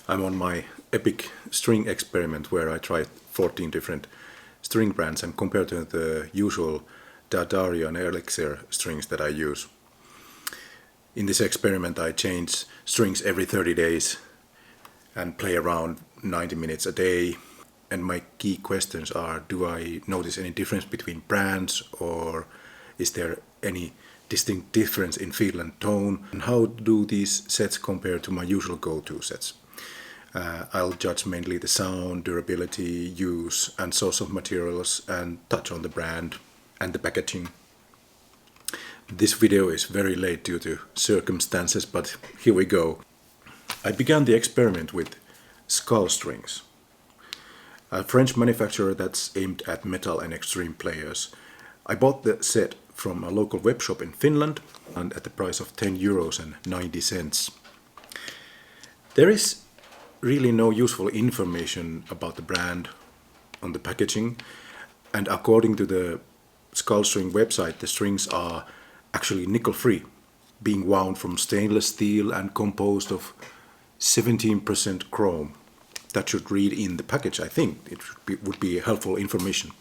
I'm on my epic string experiment where I tried 14 different string brands and compared to the usual D'Addario and Elixir strings that I use. In this experiment I change strings every 30 days and play around 90 minutes a day. And my key questions are, do I notice any difference between brands, or is there any distinct difference in feel and tone? And how do these sets compare to my usual go-to sets? I'll judge mainly the sound, durability, use and source of materials, and touch on the brand and the packaging. This video is very late due to circumstances, but here we go. I began the experiment with skull strings, a French manufacturer that's aimed at metal and extreme players. I bought the set from a local web shop in Finland and at the price of €10.90. There is really no useful information about the brand on the packaging, and according to the skull string website, the strings are actually nickel-free, being wound from stainless steel and composed of 17% chrome. That should read in the package, I think. It would be helpful information.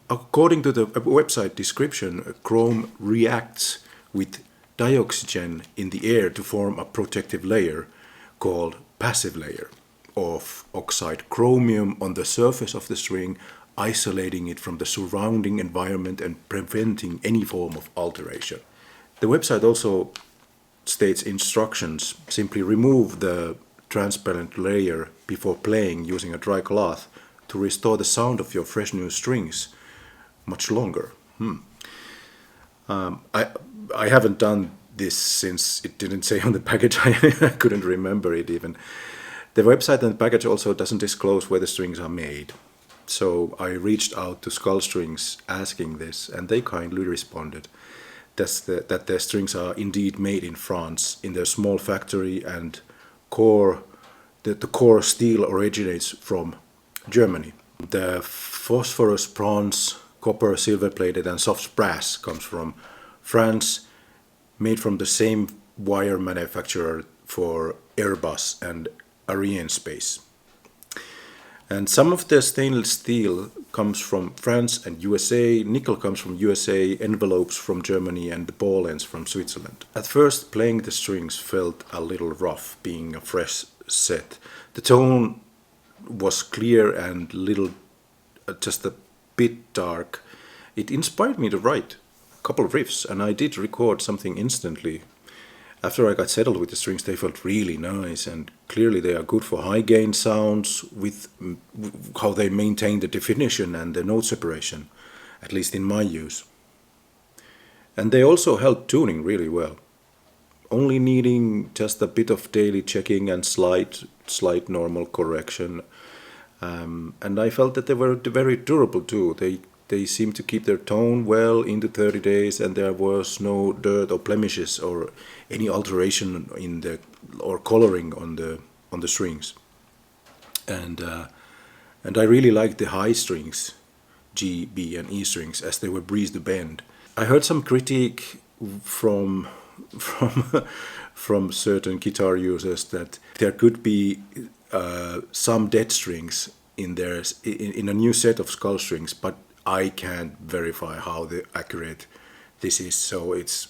According to the website description, chrome reacts with dioxygen in the air to form a protective layer called passive layer of oxide chromium on the surface of the string, isolating it from the surrounding environment and preventing any form of alteration. The website also states instructions: simply remove the transparent layer before playing using a dry cloth to restore the sound of your fresh new strings much longer. I haven't done this since it didn't say on the package. I couldn't remember it even. The website and the package also doesn't disclose where the strings are made. So I reached out to Skull Strings asking this, and they kindly responded that their strings are indeed made in France in their small factory, and the core steel originates from Germany. The phosphorus, bronze, copper, silver plated and soft brass comes from France, made from the same wire manufacturer for Airbus and Arianespace. And some of the stainless steel comes from France and USA, nickel comes from USA, envelopes from Germany and the ball ends from Switzerland. At first, playing the strings felt a little rough, being a fresh set. The tone was clear and just a bit dark. It inspired me to write a couple of riffs, and I did record something instantly. After I got settled with the strings, they felt really nice, and clearly they are good for high gain sounds with how they maintain the definition and the note separation, at least in my use. And they also help tuning really well, only needing just a bit of daily checking and slight normal correction. And I felt that they were very durable too. They seemed to keep their tone well into 30 days, and there was no dirt or blemishes or any alteration or coloring on the strings. And I really liked the high strings, G, B, and E strings, as they were breeze to bend. I heard some critique from certain guitar users that there could be some dead strings in a new set of skull strings, but I can't verify how accurate this is, so it's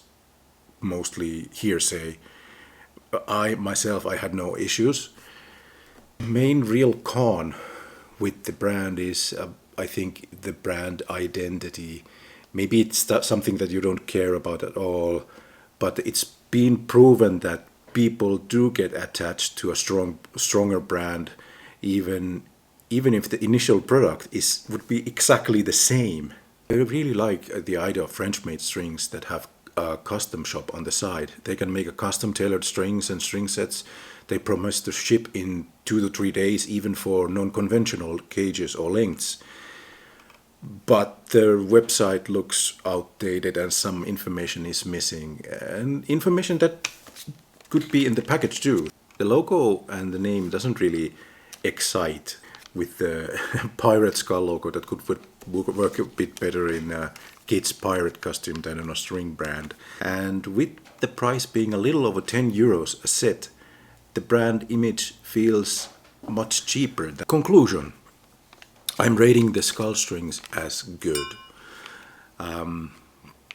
mostly hearsay. I had no issues. Main real con with the brand is, I think, the brand identity. Maybe it's something that you don't care about at all, but it's been proven that people do get attached to a stronger brand, even if the initial product would be exactly the same. I really like the idea of French-made strings that have a custom shop on the side. They can make a custom-tailored strings and string sets. They promise to ship in 2 to 3 days, even for non-conventional gauges or lengths. But their website looks outdated and some information is missing, and information that could be in the package too. The logo and the name doesn't really excite, with the pirate skull logo that could work a bit better in a kid's pirate costume than in a string brand. And with the price being a little over €10 a set, the brand image feels much cheaper. Conclusion. I'm rating the skull strings as good.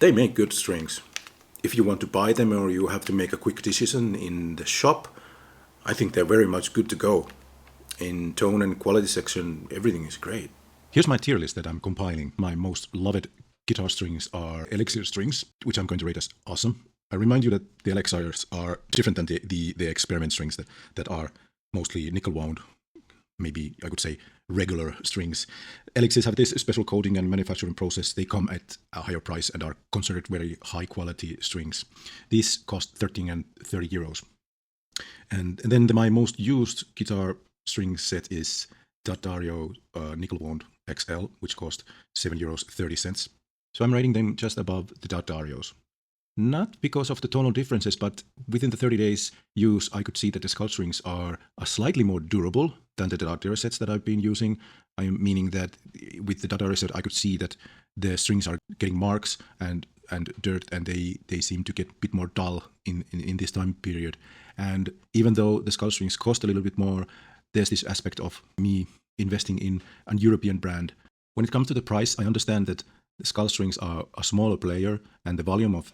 They make good strings. If you want to buy them or you have to make a quick decision in the shop, I think they're very much good to go. In tone and quality section, everything is great. Here's my tier list that I'm compiling. My most loved guitar strings are Elixir strings, which I'm going to rate as awesome. I remind you that the Elixirs are different than the experiment strings that are mostly nickel wound, maybe I could say regular strings. Elixirs have this special coding and manufacturing process. They come at a higher price and are considered very high quality strings. These cost 13 and 30 euros. And then my most used guitar string set is D'Addario Nickel Wound XL, which cost €7.30. So I'm rating them just above the D'Addarios. Not because of the tonal differences, but within the 30 days use, I could see that the skull strings are slightly more durable than the D'Addario sets that I've been using. I'm meaning that with the D'Addario set, I could see that the strings are getting marks and dirt, and they seem to get a bit more dull in this time period. And even though the skull strings cost a little bit more, there's this aspect of me investing in a European brand. When it comes to the price, I understand that the skull strings are a smaller player, and the volume of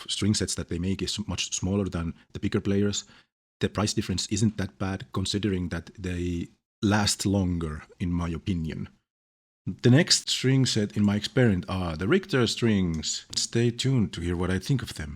string sets that they make is much smaller than the bigger players. The price difference isn't that bad, considering that they last longer, in my opinion. The next string set in my experiment are the Richter strings. Stay tuned to hear what I think of them.